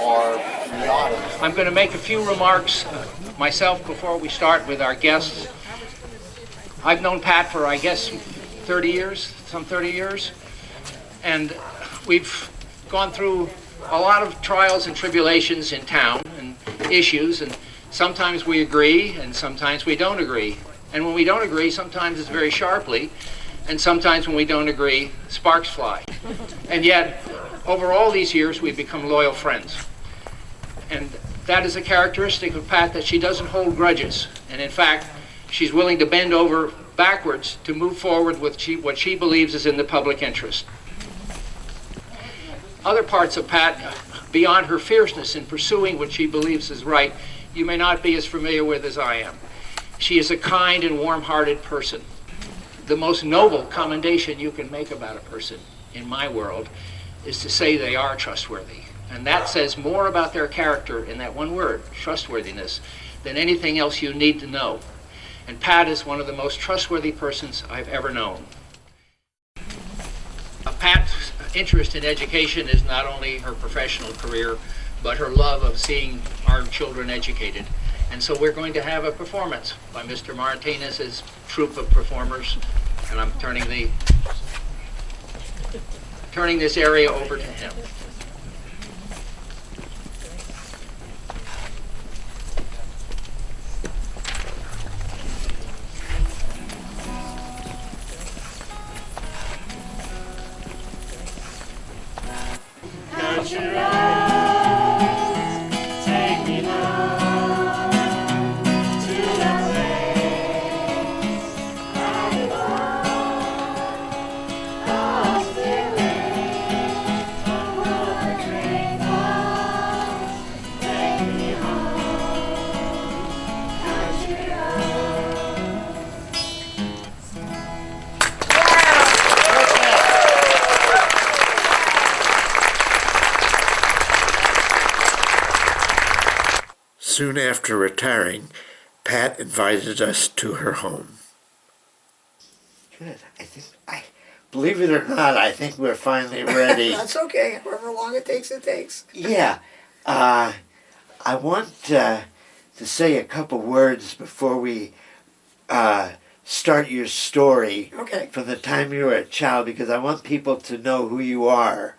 are in the audience. I'm going to make a few remarks myself before we start with our guests. I've known Pat for, I guess, 30 years, some 30 years, and we've gone through a lot of trials and tribulations in town and issues, and sometimes we agree and sometimes we don't agree. And when we don't agree, sometimes it's very sharply, and sometimes when we don't agree, sparks fly. And yet, over all these years, we've become loyal friends. And that is a characteristic of Pat, that she doesn't hold grudges. And in fact, she's willing to bend over backwards to move forward with what she believes is in the public interest. Other parts of Pat, beyond her fierceness in pursuing what she believes is right, you may not be as familiar with as I am. She is a kind and warm-hearted person. The most noble commendation you can make about a person in my world is to say they are trustworthy. And that says more about their character in that one word, trustworthiness, than anything else you need to know. And Pat is one of the most trustworthy persons I've ever known. Pat's interest in education is not only her professional career, but her love of seeing our children educated. And so we're going to have a performance by Mr. Martinez's troupe of performers, and I'm turning this area over to him. Soon after retiring, Pat invited us to her home. Good. Believe it or not, I think we're finally ready. That's okay. However long it takes, it takes. Yeah. I want to say a couple words before we start your story. Okay. From the time you were a child, because I want people to know who you are.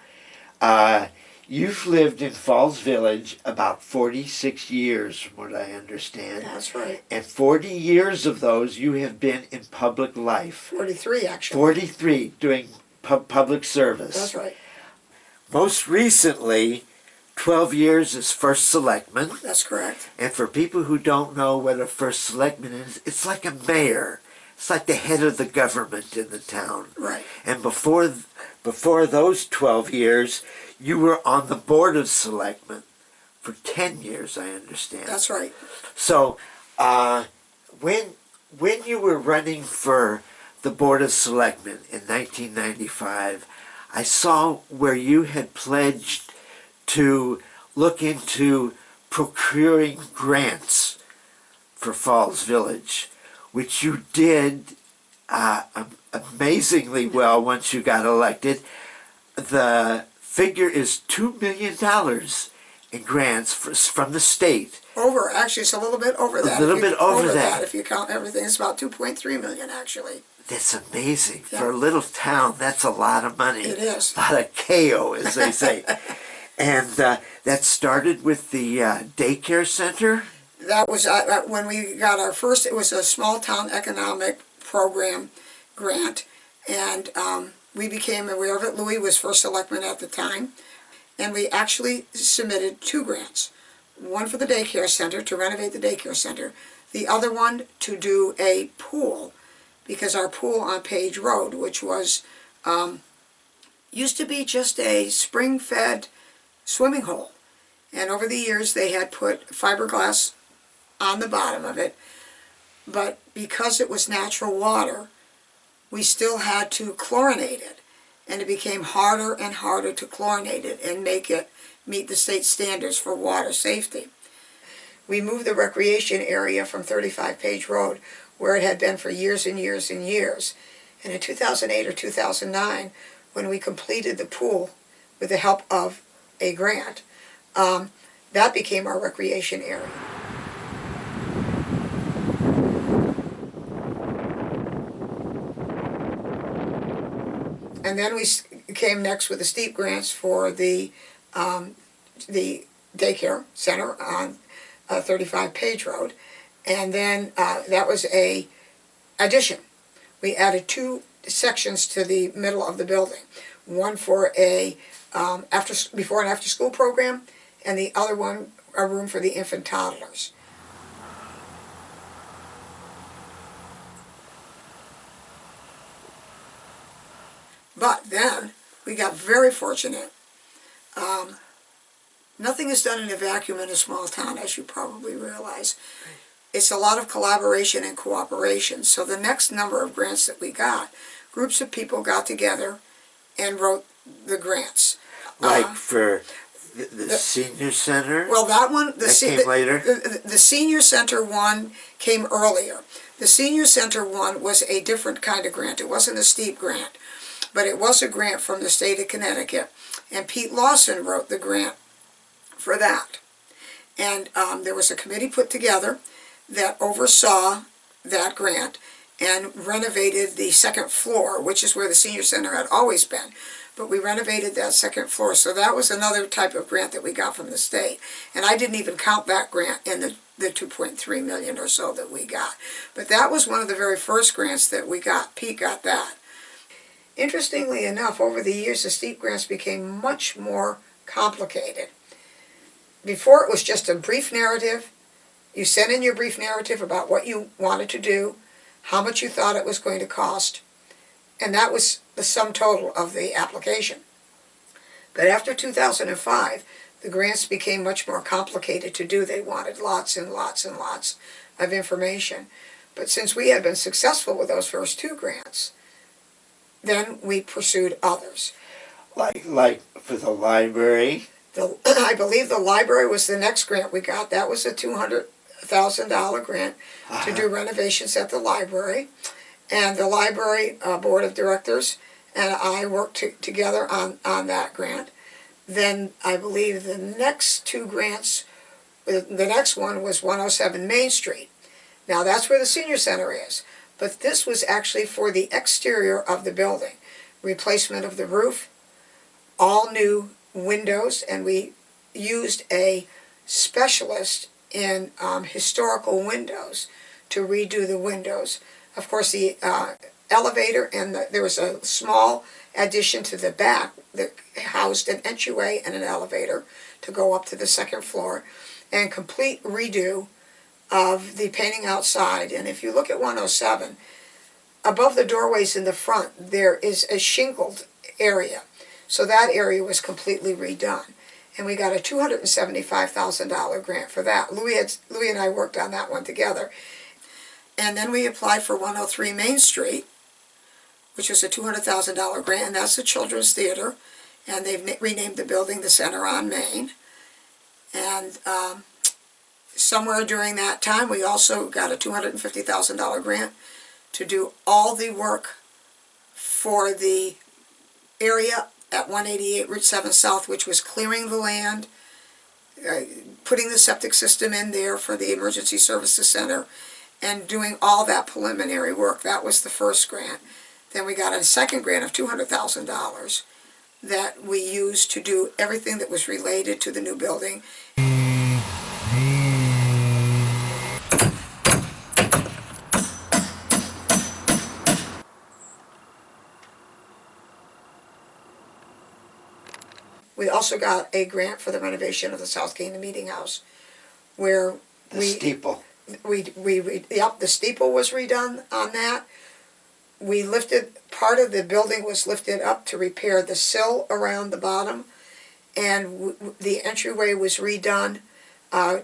You've lived in Falls Village about 46 years, from what I understand. That's right. And 40 years of those you have been in public life. 43, actually. 43, doing public service. That's right. Most recently, 12 years as First Selectman. That's correct. And for people who don't know what a First Selectman is, it's like a mayor. It's like the head of the government in the town. Right. And before those 12 years, you were on the Board of Selectmen for 10 years, I understand. That's right. So, when you were running for the Board of Selectmen in 1995, I saw where you had pledged to look into procuring grants for Falls Village, which you did amazingly well once you got elected. The figure is $2 million in grants from the state. Actually, it's a little bit over that. A little bit over that. If you count everything, it's about 2.3 million, actually. That's amazing. Yeah. For a little town, that's a lot of money. It is. A lot of KO, as they say. And that started with the daycare center? That was when we got our first, it was a small town economic program grant. And we became aware of it. Louis was First Selectman at the time. And we actually submitted 2 grants. One for the daycare center, to renovate the daycare center. The other one to do a pool, because our pool on Page Road, which was, used to be just a spring-fed swimming hole. And over the years they had put fiberglass on the bottom of it. But because it was natural water, we still had to chlorinate it. And it became harder and harder to chlorinate it and make it meet the state standards for water safety. We moved the recreation area from 35 Page Road, where it had been for years and years and years. And in 2008 or 2009, when we completed the pool with the help of a grant, that became our recreation area. And then we came next with the steep grants for the daycare center on 35 Page Road. And then that was a addition. We added 2 sections to the middle of the building. One for a before and after school program, and the other one a room for the infant toddlers. But then we got very fortunate. Nothing is done in a vacuum in a small town, as you probably realize. It's a lot of collaboration and cooperation. So the next number of grants that we got, groups of people got together and wrote the grants. Like for the senior center? Well, that one, came later? The senior center one came earlier. The senior center one was a different kind of grant. It wasn't a steep grant, but it was a grant from the state of Connecticut. And Pete Lawson wrote the grant for that. And there was a committee put together that oversaw that grant and renovated the second floor, which is where the senior center had always been. But we renovated that second floor, so that was another type of grant that we got from the state. And I didn't even count that grant in the 2.3 million or so that we got. But that was one of the very first grants that we got. Pete got that. Interestingly enough, over the years, the steep grants became much more complicated. Before, it was just a brief narrative. You sent in your brief narrative about what you wanted to do, how much you thought it was going to cost, and that was the sum total of the application. But after 2005, the grants became much more complicated to do. They wanted lots and lots and lots of information. But since we had been successful with those first 2 grants, then we pursued others. Like for the library? I believe the library was the next grant we got. That was a $200,000 grant to do renovations at the library. And the library board of directors and I worked together on that grant. Then I believe the next 2 grants, the next one was 107 Main Street. Now that's where the senior center is. But this was actually for the exterior of the building. Replacement of the roof, all new windows, and we used a specialist in historical windows to redo the windows. Of course, the elevator, and there was a small addition to the back that housed an entryway and an elevator to go up to the second floor, and complete redo of the painting outside. And if you look at 107, above the doorways in the front, there is a shingled area. So that area was completely redone. And we got a $275,000 grant for that. Louis and I worked on that one together. And then we applied for 103 Main Street, which was a $200,000 grant, and that's the Children's Theater. And they've renamed the building the Center on Main. And somewhere during that time, we also got a $250,000 grant to do all the work for the area at 188 Route 7 South, which was clearing the land, putting the septic system in there for the Emergency Services Center, and doing all that preliminary work. That was the first grant. Then we got a second grant of $200,000 that we used to do everything that was related to the new building. We also got a grant for the renovation of the South Canaan Meeting House, where The steeple. the steeple was redone on that. We lifted, part of the building was lifted up to repair the sill around the bottom, and the entryway was redone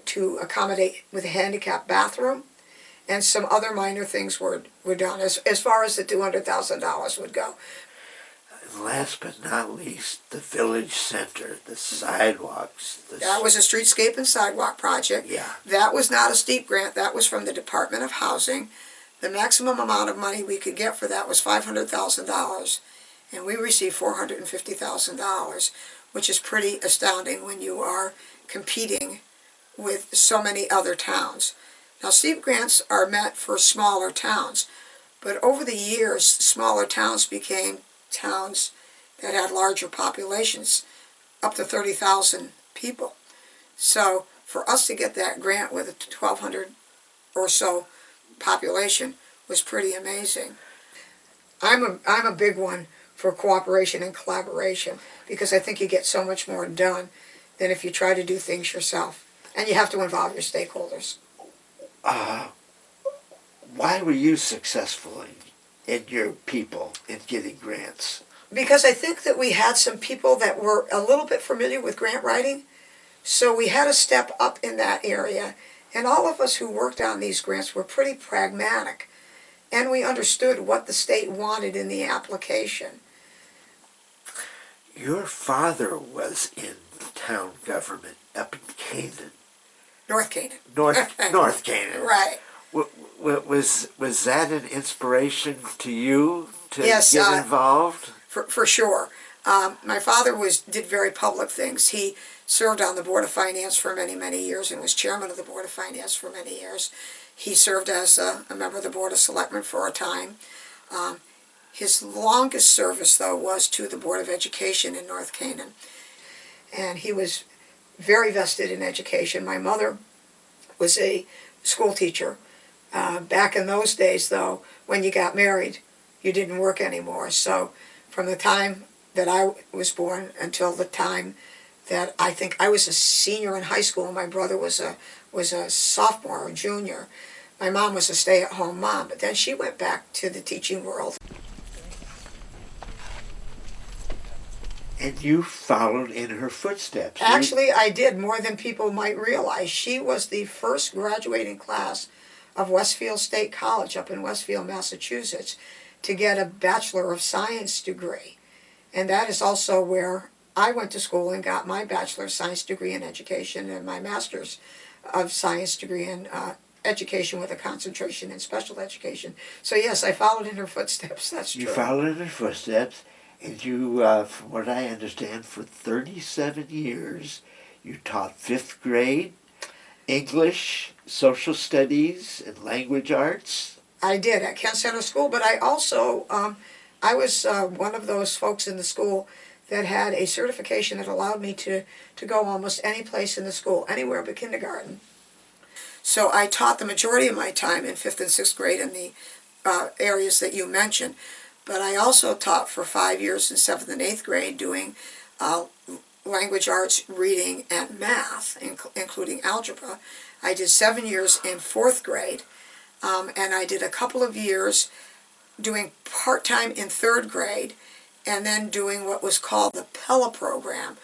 to accommodate with a handicap bathroom, and some other minor things were done as far as the $200,000 would go. And last but not least, the village center, the sidewalks. That was a streetscape and sidewalk project. Yeah. That was not a steep grant. That was from the Department of Housing. The maximum amount of money we could get for that was $500,000, and we received $450,000. which is pretty astounding when you are competing with so many other towns. Now, steep grants are meant for smaller towns, but over the years, smaller towns became towns that had larger populations, up to 30,000 people. So for us to get that grant with a 1,200 or so population was pretty amazing. I'm a big one for cooperation and collaboration, because I think you get so much more done than if you try to do things yourself. And you have to involve your stakeholders. Why were you successful in your people in getting grants? Because I think that we had some people that were a little bit familiar with grant writing, so we had to step up in that area. And all of us who worked on these grants were pretty pragmatic, and we understood what the state wanted in the application. Your father was in town government up in Canaan. North Canaan. North Canaan. Right. Was that an inspiration to you to Yes, get involved? For sure. My father did very public things. He served on the Board of Finance for many, many years and was chairman of the Board of Finance for many years. He served as a member of the Board of Selectmen for a time. His longest service, though, was to the Board of Education in North Canaan. And he was very vested in education. My mother was a school teacher. Back in those days, though, when you got married, you didn't work anymore. So from the time that I was born until the time that I think I was a senior in high school and my brother was a sophomore or junior, my mom was a stay-at-home mom. But then she went back to the teaching world. And you followed in her footsteps. Actually, I did, more than people might realize. She was the first graduating class of Westfield State College up in Westfield, Massachusetts, to get a Bachelor of Science degree. And that is also where I went to school and got my Bachelor of Science degree in education and my Master's of Science degree in education with a concentration in special education. So yes, I followed in her footsteps, that's true. You followed in her footsteps, and you, from what I understand, for 37 years, you taught 5th grade, English, social studies, and language arts. I did at Kent Center School, but I also, I was one of those folks in the school that had a certification that allowed me to go almost any place in the school, anywhere but kindergarten. So I taught the majority of my time in 5th and 6th grade in the areas that you mentioned, but I also taught for 5 years in 7th and 8th grade doing language arts, reading, and math, including algebra. I did 7 years in 4th grade, and I did a couple of years doing part-time in 3rd grade, and then doing what was called the Pella program,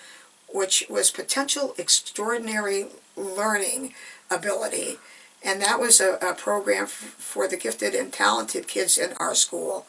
which was Potential Extraordinary Learning Ability. And that was a program for the gifted and talented kids in our school.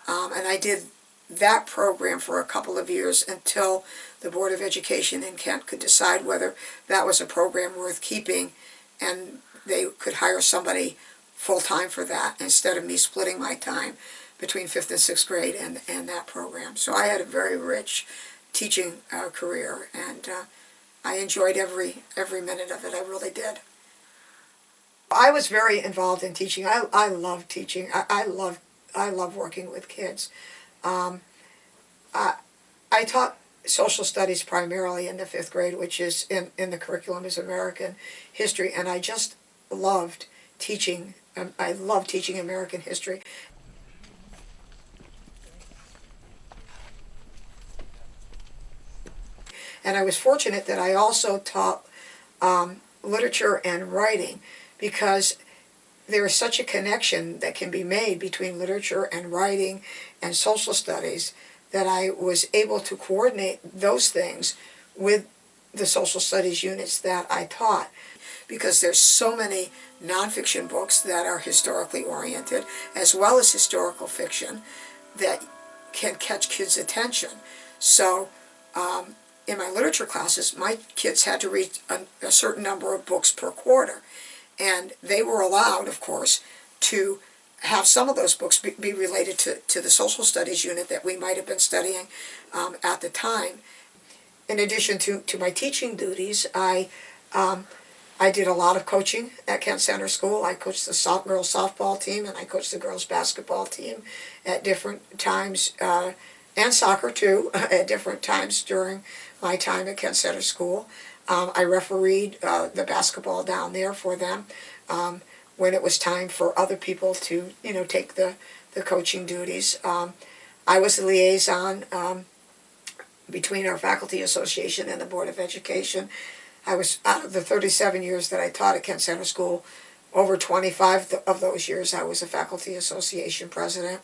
And I did that program for a couple of years until the Board of Education in Kent could decide whether that was a program worth keeping, and they could hire somebody full-time for that instead of me splitting my time between 5th and 6th grade and that program. So I had a very rich teaching career, and I enjoyed every minute of it. I really did. I was very involved in teaching. I love teaching. I love working with kids. I taught social studies primarily in the 5th grade, which is in the curriculum is American history, and I just loved teaching. I love teaching American history. And I was fortunate that I also taught literature and writing, because there is such a connection that can be made between literature and writing and social studies that I was able to coordinate those things with the social studies units that I taught, because there's so many nonfiction books that are historically oriented as well as historical fiction that can catch kids' attention. So in my literature classes, my kids had to read a certain number of books per quarter, and they were allowed, of course, to have some of those books be related to the social studies unit that we might have been studying at the time. in addition to my teaching duties, I did a lot of coaching at Kent Center School. I coached the girls softball team, and I coached the girls basketball team at different times, and soccer too, at different times during my time at Kent Center School. I refereed the basketball down there for them when it was time for other people to, take the coaching duties. I was the liaison between our faculty association and the Board of Education. I was, out of the 37 years that I taught at Kent Center School, over 25 of those years I was a faculty association president.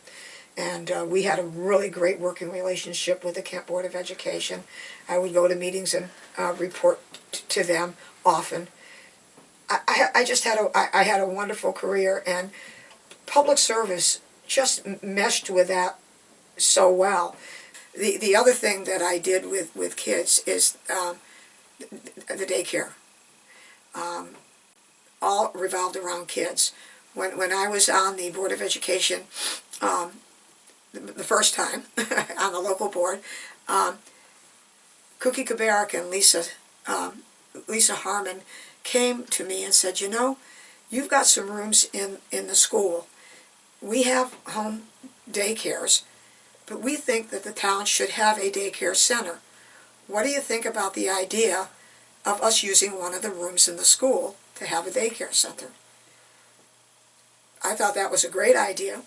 And we had a really great working relationship with the Kent Board of Education. I would go to meetings and report to them often. I just had I had a wonderful career, and public service just meshed with that so well. The other thing that I did with kids is the daycare. All revolved around kids. When I was on the Board of Education, the first time on the local board, Cookie Kabarak and Lisa Harmon came to me and said, you've got some rooms in the school. We have home daycares, but we think that the town should have a daycare center. What do you think about the idea of us using one of the rooms in the school to have a daycare center? I thought that was a great idea.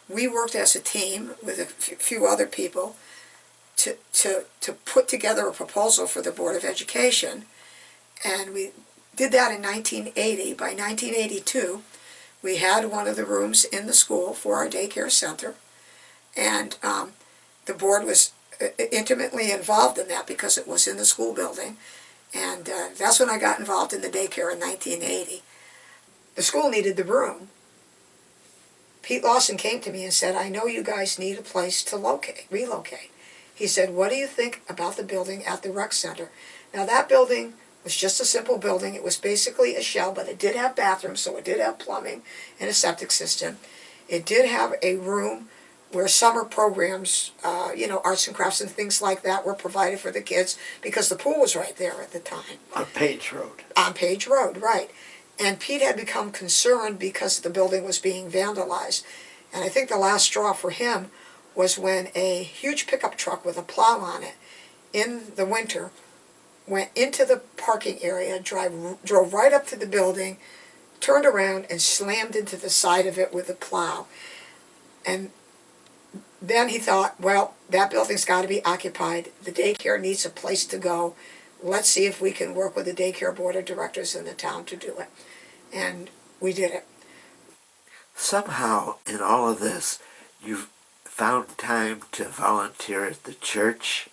We worked as a team with a few other people to put together a proposal for the Board of Education, and we did that in 1980. By 1982, we had one of the rooms in the school for our daycare center, and the board was intimately involved in that because it was in the school building, and that's when I got involved in the daycare in 1980. The school needed the room. Pete Lawson came to me and said, I know you guys need a place to relocate. He said, what do you think about the building at the rec center? Now that building was just a simple building. It was basically a shell, but it did have bathrooms, so it did have plumbing and a septic system. It did have a room where summer programs, arts and crafts and things like that were provided for the kids because the pool was right there at the time. On Page Road. On Page Road, right. And Pete had become concerned because the building was being vandalized. And I think the last straw for him was when a huge pickup truck with a plow on it in the winter went into the parking area, drove right up to the building, turned around and slammed into the side of it with a plow. And then he thought, well, that building's got to be occupied. The daycare needs a place to go. Let's see if we can work with the daycare board of directors in the town to do it. And we did it. Somehow, in all of this, you've found time to volunteer at the church.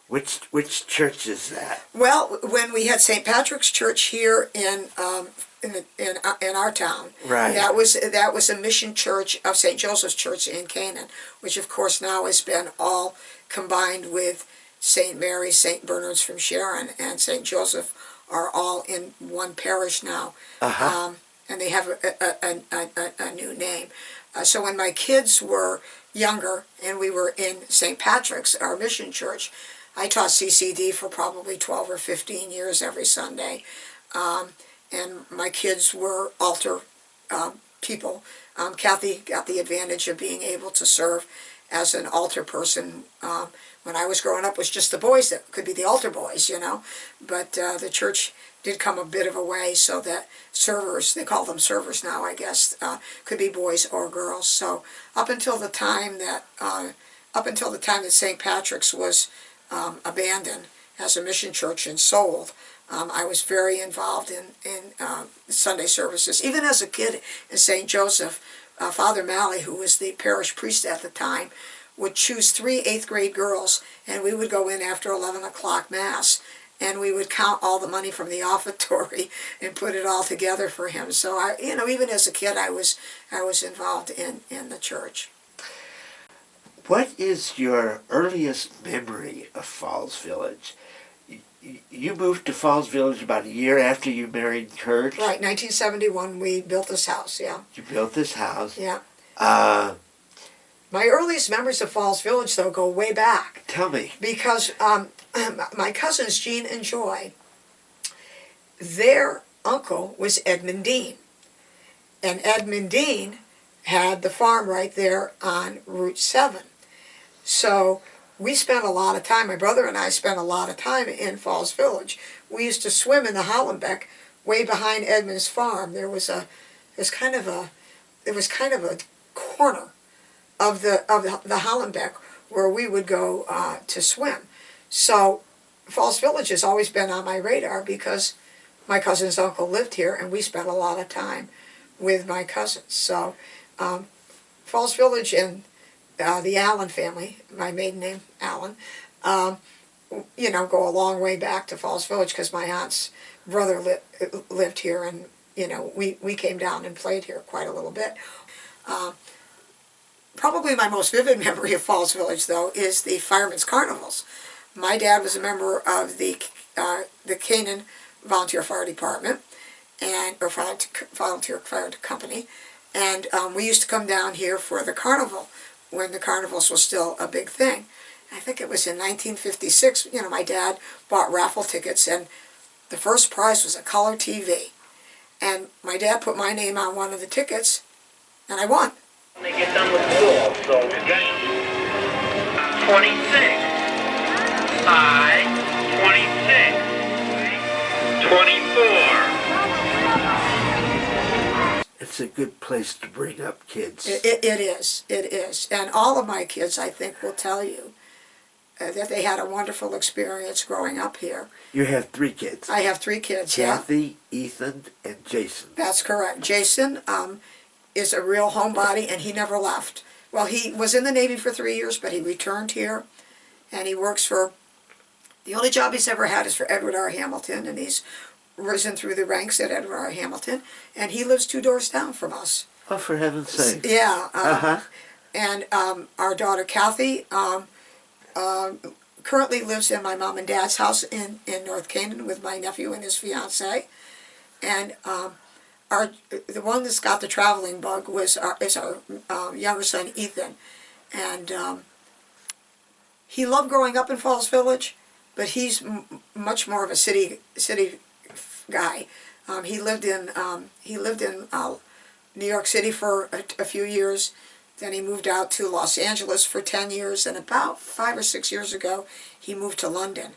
Which church is that? Well, when we had St. Patrick's Church here in our town, right, that was a mission church of St. Joseph's Church in Canaan, which of course now has been all combined with St. Mary, St. Bernard's from Sharon, and St. Joseph are all in one parish now. And they have a new name. So when my kids were younger and we were in St. Patrick's, our mission church, I taught CCD for probably 12 or 15 years every Sunday. And my kids were altar people. Kathy got the advantage of being able to serve as an altar person. When I was growing up, it was just the boys that could be the altar boys, But the church did come a bit of a way so that servers, they call them servers now, I guess, could be boys or girls. So up until the time that St. Patrick's was abandoned as a mission church and sold, I was very involved in Sunday services. Even as a kid in St. Joseph, Father Malley, who was the parish priest at the time, would choose 3 8th-grade girls, and we would go in after 11 o'clock Mass, and we would count all the money from the offertory and put it all together for him. So, even as a kid, I was involved in the church. What is your earliest memory of Falls Village? You moved to Falls Village about a year after you married Kurt? Right, 1971, we built this house, yeah. You built this house? Yeah. My earliest memories of Falls Village, though, go way back. Tell me. Because my cousins, Jean and Joy, their uncle was Edmund Dean. And Edmund Dean had the farm right there on Route 7. So we spent a lot of time, my brother and I spent a lot of time in Falls Village. We used to swim in the Hollenbeck way behind Edmund's farm. There was kind of a corner of the Hollenbeck where we would go to swim. So Falls Village has always been on my radar because my cousin's uncle lived here and we spent a lot of time with my cousins. So Falls Village and the Allen family, my maiden name Allen, you know, go a long way back to Falls Village because my aunt's brother lived here, and you know, we came down and played here quite a little bit. Probably my most vivid memory of Falls Village, though, is the Firemen's Carnivals. My dad was a member of the Canaan Volunteer Fire Department, or Volunteer Fire Company, and we used to come down here for the carnival when the carnivals was still a big thing. I think it was in 1956. You know, my dad bought raffle tickets, and the first prize was a color TV. And my dad put my name on one of the tickets, and I won. They get done with school, so 26, I, 26, 24. It's a good place to bring up kids. It is. And all of my kids, I think, will tell you that they had a wonderful experience growing up here. You have 3 kids. I have 3 kids, yeah. Kathy, Ethan, and Jason. That's correct. Jason is a real homebody, and he never left. Well, he was in the Navy for 3 years, but he returned here, and he works for, the only job he's ever had is for Edward R. Hamilton, and he's risen through the ranks at Edward R. Hamilton, and he lives 2 doors down from us. Oh, for heaven's sake. Yeah. And our daughter Kathy currently lives in my mom and dad's house in North Canaan with my nephew and his fiance. And the one that's got the traveling bug is our younger son Ethan. And he loved growing up in Falls Village, but he's much more of a city guy. He lived in New York City for a few years. Then he moved out to Los Angeles for 10 years, and about 5 or 6 years ago, he moved to London.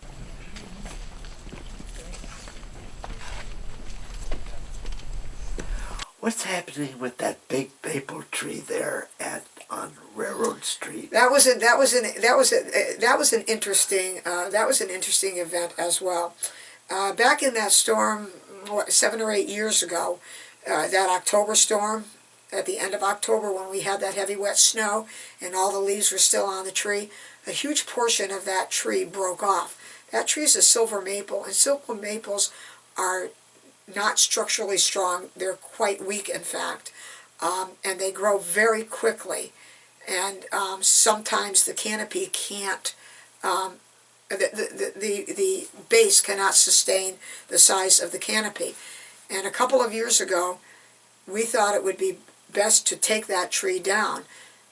What's happening with that big maple tree there on Railroad Street? That was an interesting event as well. Back in that storm, 7 or 8 years ago, that October storm, at the end of October when we had that heavy wet snow and all the leaves were still on the tree, a huge portion of that tree broke off. That tree is a silver maple, and silver maples are not structurally strong. They're quite weak, in fact, and they grow very quickly. And sometimes the canopy can't, the base cannot sustain the size of the canopy. And a couple of years ago, we thought it would be best to take that tree down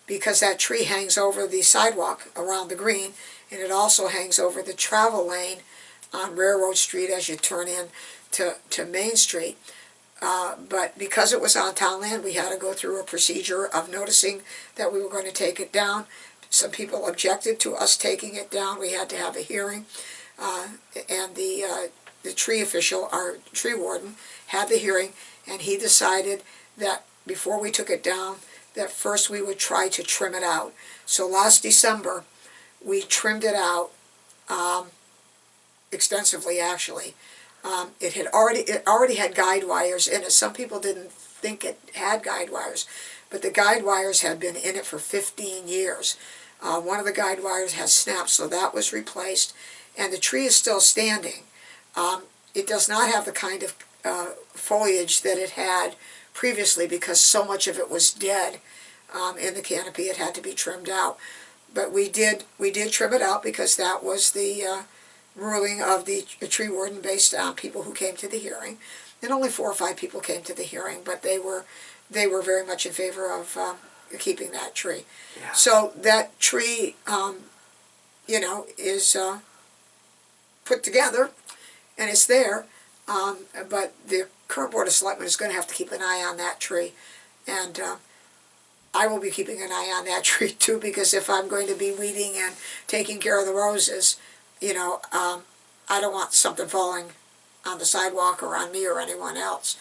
because that tree hangs over the sidewalk around the green, and it also hangs over the travel lane on Railroad Street as you turn in to Main Street. But because it was on town land, we had to go through a procedure of noticing that we were going to take it down. Some people objected to us taking it down. We had to have a hearing, and the tree official, our tree warden, had the hearing, and he decided that before we took it down, that first we would try to trim it out. So last December, we trimmed it out extensively, actually. It already had guide wires in it. Some people didn't think it had guide wires, but the guide wires had been in it for 15 years. One of the guide wires has snapped, so that was replaced, and the tree is still standing. It does not have the kind of foliage that it had previously because so much of it was dead in the canopy. It had to be trimmed out, but we did trim it out because that was the ruling of the tree warden based on people who came to the hearing, and only 4 or 5 people came to the hearing, but they were very much in favor of keeping that tree. Yeah. So that tree, you know, is put together, and it's there, but the current Board of Selectmen is going to have to keep an eye on that tree, and I will be keeping an eye on that tree too, because if I'm going to be weeding and taking care of the roses, you know, I don't want something falling on the sidewalk or on me or anyone else.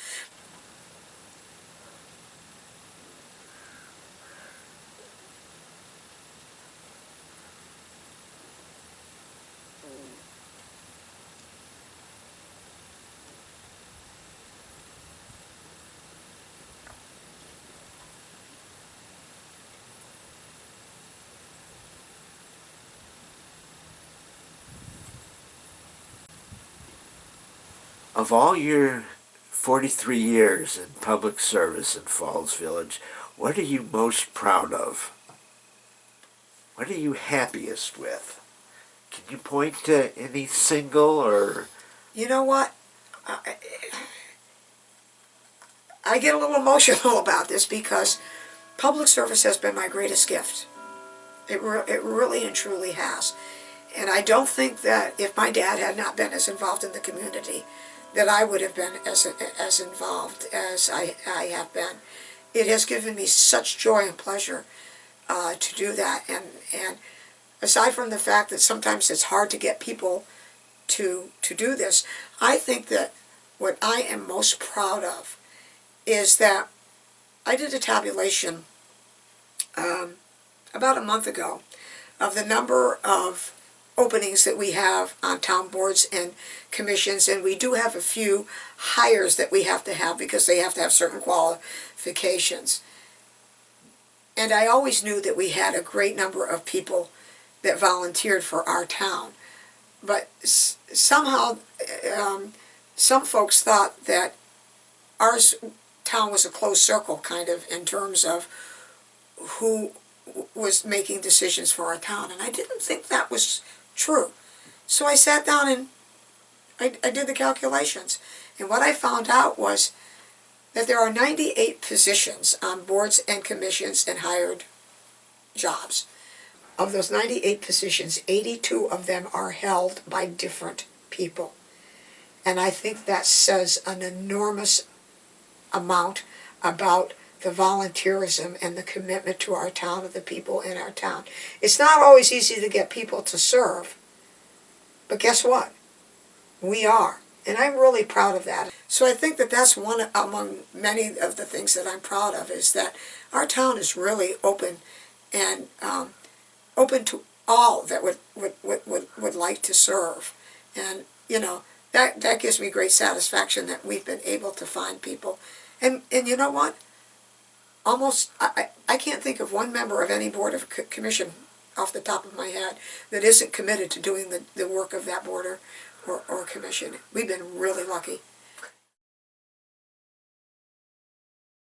Of all your 43 years in public service in Falls Village, what are you most proud of? What are you happiest with? Can you point to any single or... You know what? I get a little emotional about this because public service has been my greatest gift. It really and truly has. And I don't think that if my dad had not been as involved in the community, that I would have been as involved as I have been. It has given me such joy and pleasure to do that. And aside from the fact that sometimes it's hard to get people to do this, I think that what I am most proud of is that I did a tabulation about a month ago of the number of openings that we have on town boards and commissions, and we do have a few hires that we have to have because they have to have certain qualifications. And I always knew that we had a great number of people that volunteered for our town. But somehow, some folks thought that our town was a closed circle, kind of, in terms of who was making decisions for our town. And I didn't think that was true. So I sat down and I did the calculations. And what I found out was that there are 98 positions on boards and commissions and hired jobs. Of those 98 positions, 82 of them are held by different people. And I think that says an enormous amount about the volunteerism and the commitment to our town, of the people in our town. It's not always easy to get people to serve, but guess what? We are. And I'm really proud of that. So I think that that's one among many of the things that I'm proud of, is that our town is really open and open to all that would like to serve. And, you know, that gives me great satisfaction that we've been able to find people. And you know what? Almost, I can't think of one member of any board of commission off the top of my head that isn't committed to doing the work of that board or commission. We've been really lucky.